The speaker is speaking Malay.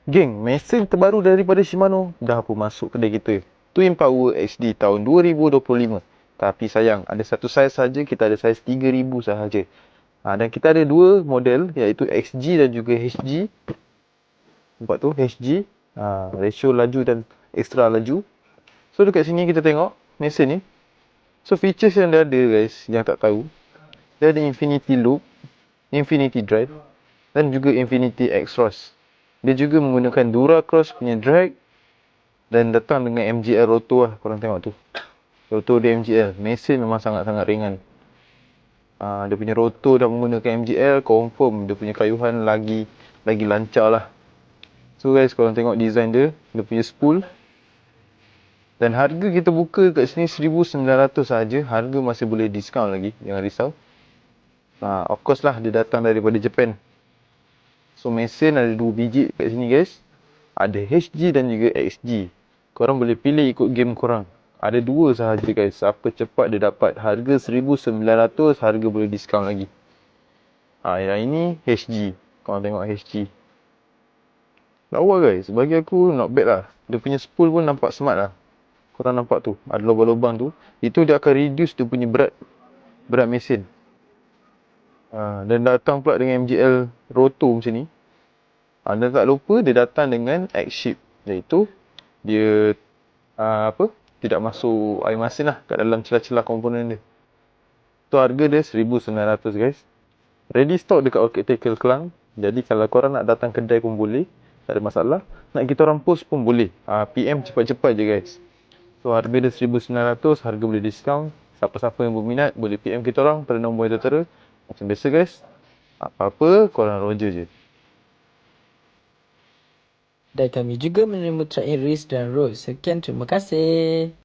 Geng, mesin terbaru daripada Shimano dah pun masuk kedai kita. Twin Power HD tahun 2025. Tapi sayang, ada satu saiz saja, kita ada saiz 3000 sahaja. Dan kita ada dua model, iaitu XG dan juga HG. Nampak tu, HG. Ratio laju dan extra laju. So dekat sini kita tengok mesin ni. So features yang dia ada guys, yang tak tahu, dia ada Infinity Loop, Infinity Drive dan juga Infinity Exhaust. Dia juga menggunakan Duracross punya drag dan datang dengan MGL rotor lah, korang tengok tu. Rotor dia MGL, mesin memang sangat-sangat ringan. Dia punya rotor dah menggunakan MGL, confirm dia punya kayuhan lagi lancar lah. So guys, korang tengok design dia, dia punya spool. Dan harga kita buka kat sini 1900 saja. Harga masih boleh discount lagi, jangan risau. Of course lah, dia datang daripada Japan. So mesin ada 2 biji kat sini guys. Ada HG dan juga XG. Korang boleh pilih ikut game korang. Ada 2 sahaja guys. Siapa cepat dia dapat. Harga 1900, harga boleh discount lagi. Yang ini HG. Korang tengok HG. Lawa guys. Bagi aku not bad lah. Dia punya spool pun nampak smart lah. Korang nampak tu. Ada lubang-lubang tu. Itu dia akan reduce dia punya berat mesin. Dan datang pula dengan MGL rotor macam ni. Dan tak lupa dia datang dengan X-Ship, iaitu dia tidak masuk air masin lah kat dalam celah-celah komponen dia. Tu harga dia 1900 guys. Ready stock dekat Orchid Tackle Kelang. Jadi kalau korang nak datang kedai pun boleh, tak ada masalah. Nak kita orang post pun boleh. PM cepat-cepat je guys. So harga dia 1900, harga boleh discount. Siapa-siapa yang berminat boleh PM kita orang pada nombor yang tertera. Macam biasa guys, apa-apa korang roger je. Dan kami juga menerima track and race dan road. Sekian, terima kasih.